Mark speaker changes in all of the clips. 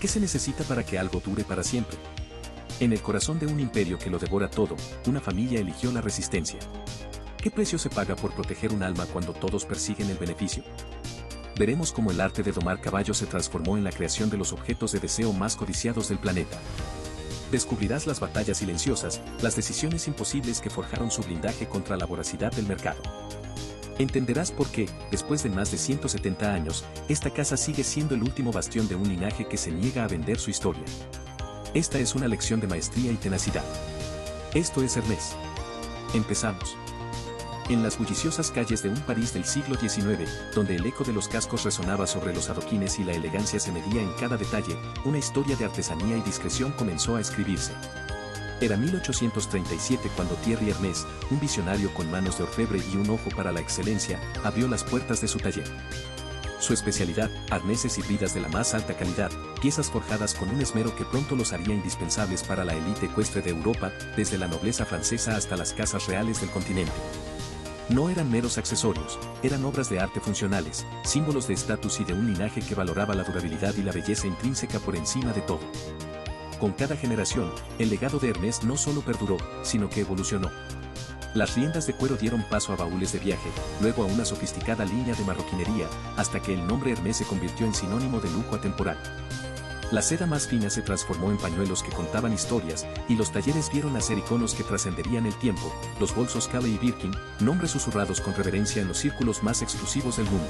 Speaker 1: ¿Qué se necesita para que algo dure para siempre? En el corazón de un imperio que lo devora todo, una familia eligió la resistencia. ¿Qué precio se paga por proteger un alma cuando todos persiguen el beneficio? Veremos cómo el arte de domar caballos se transformó en la creación de los objetos de deseo más codiciados del planeta. Descubrirás las batallas silenciosas, las decisiones imposibles que forjaron su blindaje contra la voracidad del mercado. Entenderás por qué, después de más de 170 años, esta casa sigue siendo el último bastión de un linaje que se niega a vender su historia. Esta es una lección de maestría y tenacidad. Esto es Hermès. Empezamos. En las bulliciosas calles de un París del siglo XIX, donde el eco de los cascos resonaba sobre los adoquines y la elegancia se medía en cada detalle, una historia de artesanía y discreción comenzó a escribirse. Era 1837 cuando Thierry Hermès, un visionario con manos de orfebre y un ojo para la excelencia, abrió las puertas de su taller. Su especialidad, arneses y bridas de la más alta calidad, piezas forjadas con un esmero que pronto los haría indispensables para la élite ecuestre de Europa, desde la nobleza francesa hasta las casas reales del continente. No eran meros accesorios, eran obras de arte funcionales, símbolos de estatus y de un linaje que valoraba la durabilidad y la belleza intrínseca por encima de todo. Con cada generación, el legado de Hermès no solo perduró, sino que evolucionó. Las riendas de cuero dieron paso a baúles de viaje, luego a una sofisticada línea de marroquinería, hasta que el nombre Hermès se convirtió en sinónimo de lujo atemporal. La seda más fina se transformó en pañuelos que contaban historias, y los talleres vieron nacer iconos que trascenderían el tiempo, los bolsos Calais y Birkin, nombres susurrados con reverencia en los círculos más exclusivos del mundo.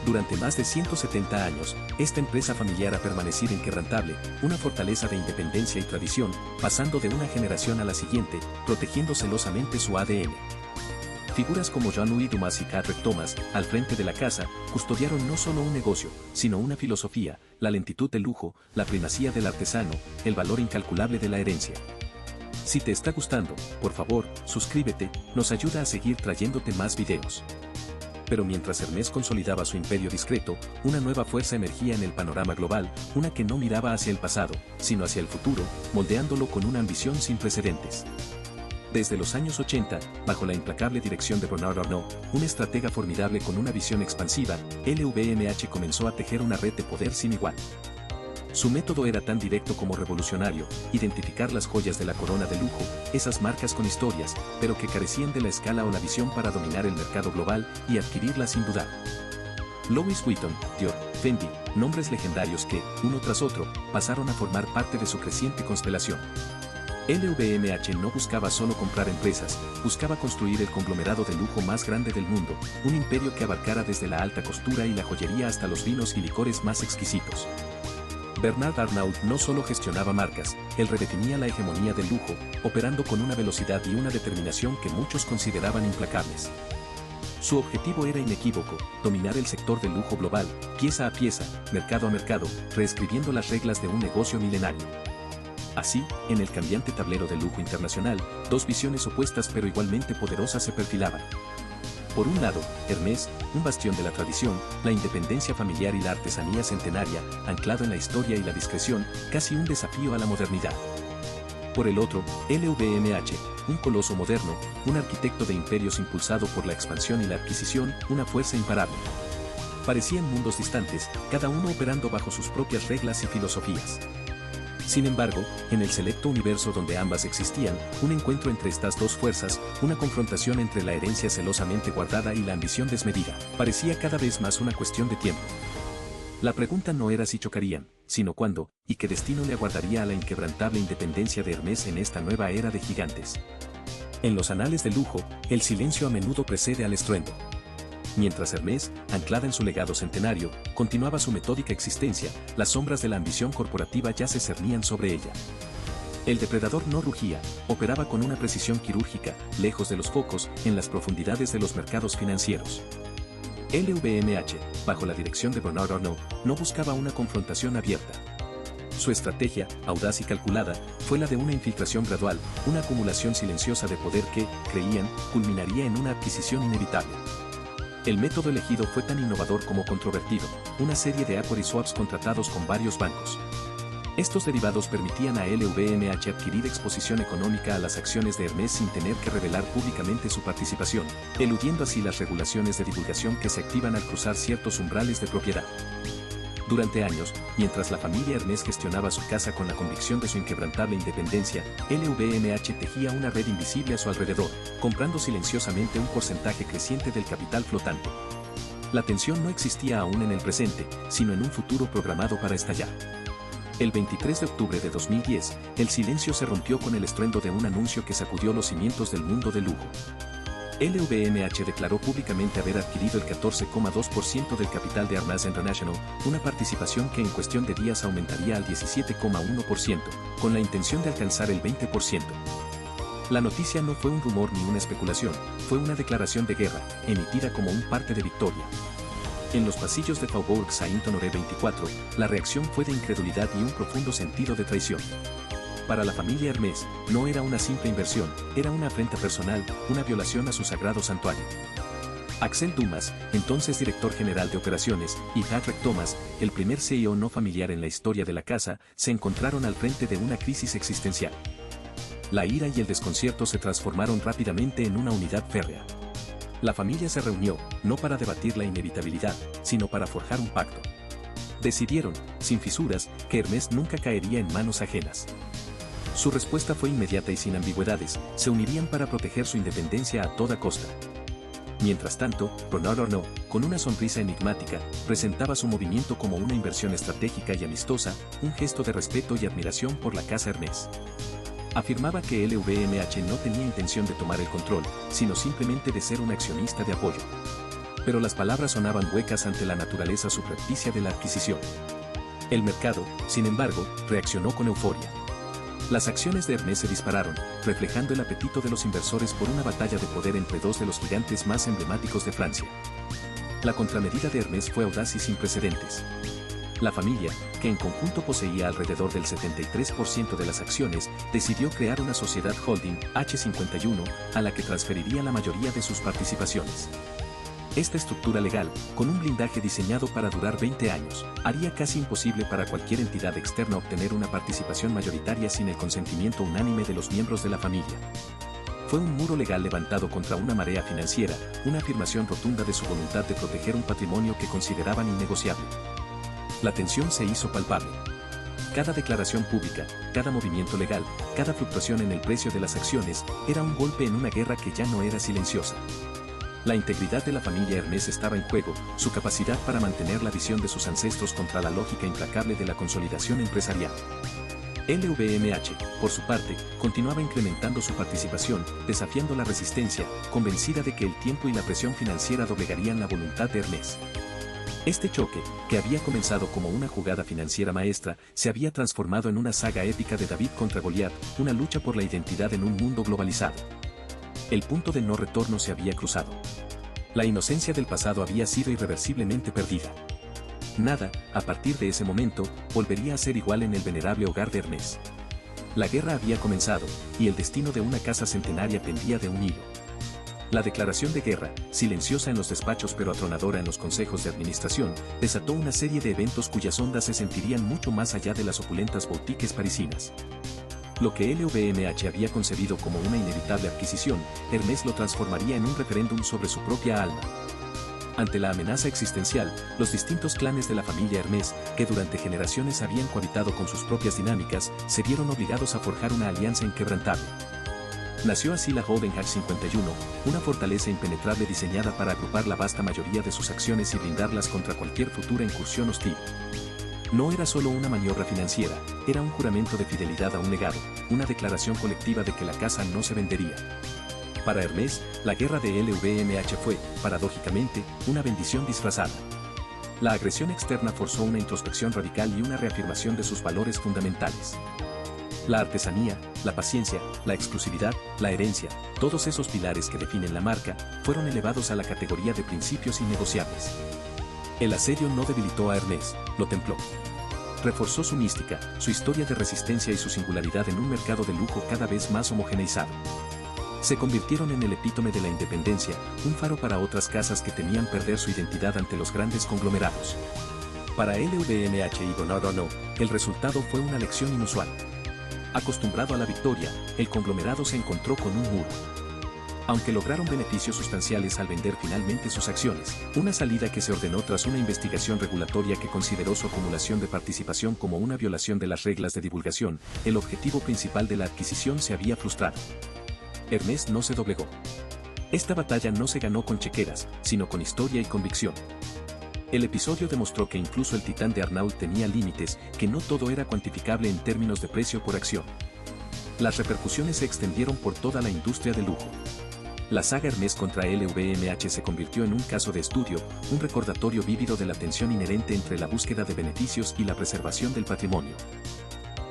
Speaker 1: Durante más de 170 años, esta empresa familiar ha permanecido inquebrantable, una fortaleza de independencia y tradición, pasando de una generación a la siguiente, protegiendo celosamente su ADN. Figuras como Jean-Louis Dumas y Carrick Thomas, al frente de la casa, custodiaron no solo un negocio, sino una filosofía, la lentitud del lujo, la primacía del artesano, el valor incalculable de la herencia. Si te está gustando, por favor, suscríbete, nos ayuda a seguir trayéndote más videos. Pero mientras Hermès consolidaba su imperio discreto, una nueva fuerza emergía en el panorama global, una que no miraba hacia el pasado, sino hacia el futuro, moldeándolo con una ambición sin precedentes. Desde los años 80, bajo la implacable dirección de Bernard Arnault, un estratega formidable con una visión expansiva, LVMH comenzó a tejer una red de poder sin igual. Su método era tan directo como revolucionario, identificar las joyas de la corona de lujo, esas marcas con historias, pero que carecían de la escala o la visión para dominar el mercado global y adquirirla sin dudar. Louis Vuitton, Dior, Fendi, nombres legendarios que, uno tras otro, pasaron a formar parte de su creciente constelación. LVMH no buscaba solo comprar empresas, buscaba construir el conglomerado de lujo más grande del mundo, un imperio que abarcara desde la alta costura y la joyería hasta los vinos y licores más exquisitos. Bernard Arnault no solo gestionaba marcas, él redefinía la hegemonía del lujo, operando con una velocidad y una determinación que muchos consideraban implacables. Su objetivo era inequívoco, dominar el sector del lujo global, pieza a pieza, mercado a mercado, reescribiendo las reglas de un negocio milenario. Así, en el cambiante tablero del lujo internacional, dos visiones opuestas pero igualmente poderosas se perfilaban. Por un lado, Hermès, un bastión de la tradición, la independencia familiar y la artesanía centenaria, anclado en la historia y la discreción, casi un desafío a la modernidad. Por el otro, LVMH, un coloso moderno, un arquitecto de imperios impulsado por la expansión y la adquisición, una fuerza imparable. Parecían mundos distantes, cada uno operando bajo sus propias reglas y filosofías. Sin embargo, en el selecto universo donde ambas existían, un encuentro entre estas dos fuerzas, una confrontación entre la herencia celosamente guardada y la ambición desmedida, parecía cada vez más una cuestión de tiempo. La pregunta no era si chocarían, sino cuándo, y qué destino le aguardaría a la inquebrantable independencia de Hermès en esta nueva era de gigantes. En los anales del lujo, el silencio a menudo precede al estruendo. Mientras Hermès, anclada en su legado centenario, continuaba su metódica existencia, las sombras de la ambición corporativa ya se cernían sobre ella. El depredador no rugía, operaba con una precisión quirúrgica, lejos de los focos, en las profundidades de los mercados financieros. LVMH, bajo la dirección de Bernard Arnault, no buscaba una confrontación abierta. Su estrategia, audaz y calculada, fue la de una infiltración gradual, una acumulación silenciosa de poder que, creían, culminaría en una adquisición inevitable. El método elegido fue tan innovador como controvertido, una serie de equity swaps contratados con varios bancos. Estos derivados permitían a LVMH adquirir exposición económica a las acciones de Hermès sin tener que revelar públicamente su participación, eludiendo así las regulaciones de divulgación que se activan al cruzar ciertos umbrales de propiedad. Durante años, mientras la familia Hermès gestionaba su casa con la convicción de su inquebrantable independencia, LVMH tejía una red invisible a su alrededor, comprando silenciosamente un porcentaje creciente del capital flotante. La tensión no existía aún en el presente, sino en un futuro programado para estallar. El 23 de octubre de 2010, el silencio se rompió con el estruendo de un anuncio que sacudió los cimientos del mundo del lujo. LVMH declaró públicamente haber adquirido el 14,2% del capital de Hermès International, una participación que en cuestión de días aumentaría al 17,1%, con la intención de alcanzar el 20%. La noticia no fue un rumor ni una especulación, fue una declaración de guerra, emitida como un parte de victoria. En los pasillos de Faubourg Saint-Honoré 24, la reacción fue de incredulidad y un profundo sentido de traición. Para la familia Hermès, no era una simple inversión, era una afrenta personal, una violación a su sagrado santuario. Axel Dumas, entonces director general de operaciones, y Patrick Thomas, el primer CEO no familiar en la historia de la casa, se encontraron al frente de una crisis existencial. La ira y el desconcierto se transformaron rápidamente en una unidad férrea. La familia se reunió, no para debatir la inevitabilidad, sino para forjar un pacto. Decidieron, sin fisuras, que Hermès nunca caería en manos ajenas. Su respuesta fue inmediata y sin ambigüedades, se unirían para proteger su independencia a toda costa. Mientras tanto, Bernard Arnault, con una sonrisa enigmática, presentaba su movimiento como una inversión estratégica y amistosa, un gesto de respeto y admiración por la casa Hermès. Afirmaba que LVMH no tenía intención de tomar el control, sino simplemente de ser un accionista de apoyo. Pero las palabras sonaban huecas ante la naturaleza subrepticia de la adquisición. El mercado, sin embargo, reaccionó con euforia. Las acciones de Hermès se dispararon, reflejando el apetito de los inversores por una batalla de poder entre dos de los gigantes más emblemáticos de Francia. La contramedida de Hermès fue audaz y sin precedentes. La familia, que en conjunto poseía alrededor del 73% de las acciones, decidió crear una sociedad holding, H51, a la que transferiría la mayoría de sus participaciones. Esta estructura legal, con un blindaje diseñado para durar 20 años, haría casi imposible para cualquier entidad externa obtener una participación mayoritaria sin el consentimiento unánime de los miembros de la familia. Fue un muro legal levantado contra una marea financiera, una afirmación rotunda de su voluntad de proteger un patrimonio que consideraban innegociable. La tensión se hizo palpable. Cada declaración pública, cada movimiento legal, cada fluctuación en el precio de las acciones, era un golpe en una guerra que ya no era silenciosa. La integridad de la familia Hermès estaba en juego, su capacidad para mantener la visión de sus ancestros contra la lógica implacable de la consolidación empresarial. LVMH, por su parte, continuaba incrementando su participación, desafiando la resistencia, convencida de que el tiempo y la presión financiera doblegarían la voluntad de Hermès. Este choque, que había comenzado como una jugada financiera maestra, se había transformado en una saga épica de David contra Goliat, una lucha por la identidad en un mundo globalizado. El punto de no retorno se había cruzado. La inocencia del pasado había sido irreversiblemente perdida. Nada, a partir de ese momento, volvería a ser igual en el venerable hogar de Hermès. La guerra había comenzado, y el destino de una casa centenaria pendía de un hilo. La declaración de guerra, silenciosa en los despachos pero atronadora en los consejos de administración, desató una serie de eventos cuyas ondas se sentirían mucho más allá de las opulentas boutiques parisinas. Lo que LVMH había concebido como una inevitable adquisición, Hermès lo transformaría en un referéndum sobre su propia alma. Ante la amenaza existencial, los distintos clanes de la familia Hermès, que durante generaciones habían cohabitado con sus propias dinámicas, se vieron obligados a forjar una alianza inquebrantable. Nació así la Holding H51, una fortaleza impenetrable diseñada para agrupar la vasta mayoría de sus acciones y blindarlas contra cualquier futura incursión hostil. No era solo una maniobra financiera, era un juramento de fidelidad a un legado, una declaración colectiva de que la casa no se vendería. Para Hermès, la guerra de LVMH fue, paradójicamente, una bendición disfrazada. La agresión externa forzó una introspección radical y una reafirmación de sus valores fundamentales. La artesanía, la paciencia, la exclusividad, la herencia, todos esos pilares que definen la marca, fueron elevados a la categoría de principios innegociables. El asedio no debilitó a Hermès, lo templó. Reforzó su mística, su historia de resistencia y su singularidad en un mercado de lujo cada vez más homogeneizado. Se convirtieron en el epítome de la independencia, un faro para otras casas que temían perder su identidad ante los grandes conglomerados. Para LVMH y Bernard Arnault, el resultado fue una lección inusual. Acostumbrado a la victoria, el conglomerado se encontró con un muro. aunque lograron beneficios sustanciales al vender finalmente sus acciones, una salida que se ordenó tras una investigación regulatoria que consideró su acumulación de participación como una violación de las reglas de divulgación. El objetivo principal de la adquisición se había frustrado. Hermès no se doblegó. Esta batalla no se ganó con chequeras, sino con historia y convicción. El episodio demostró que incluso el titán de Arnault tenía límites, que no todo era cuantificable en términos de precio por acción. Las repercusiones se extendieron por toda la industria del lujo. La saga Hermès contra LVMH se convirtió en un caso de estudio, un recordatorio vívido de la tensión inherente entre la búsqueda de beneficios y la preservación del patrimonio.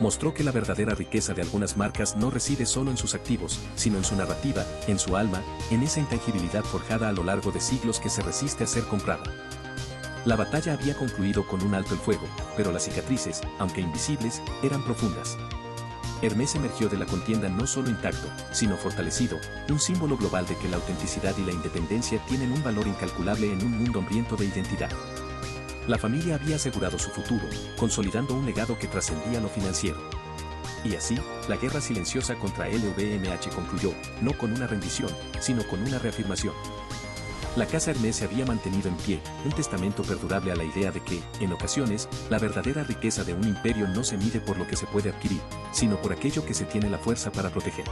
Speaker 1: Mostró que la verdadera riqueza de algunas marcas no reside solo en sus activos, sino en su narrativa, en su alma, en esa intangibilidad forjada a lo largo de siglos que se resiste a ser comprada. La batalla había concluido con un alto el fuego, pero las cicatrices, aunque invisibles, eran profundas. Hermès emergió de la contienda no solo intacto, sino fortalecido, un símbolo global de que la autenticidad y la independencia tienen un valor incalculable en un mundo hambriento de identidad. La familia había asegurado su futuro, consolidando un legado que trascendía lo financiero. Y así, la guerra silenciosa contra LVMH concluyó, no con una rendición, sino con una reafirmación. La casa Hermès se había mantenido en pie, un testamento perdurable a la idea de que, en ocasiones, la verdadera riqueza de un imperio no se mide por lo que se puede adquirir, sino por aquello que se tiene la fuerza para proteger.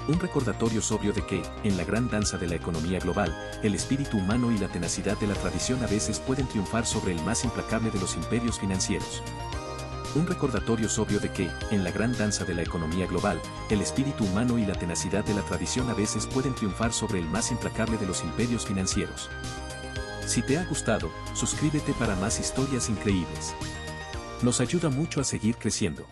Speaker 1: Un recordatorio sobrio de que, en la gran danza de la economía global, el espíritu humano y la tenacidad de la tradición a veces pueden triunfar sobre el más implacable de los imperios financieros. Un recordatorio sobrio de que, en la gran danza de la economía global, el espíritu humano y la tenacidad de la tradición a veces pueden triunfar sobre el más implacable de los imperios financieros. Si te ha gustado, suscríbete para más historias increíbles. Nos ayuda mucho a seguir creciendo.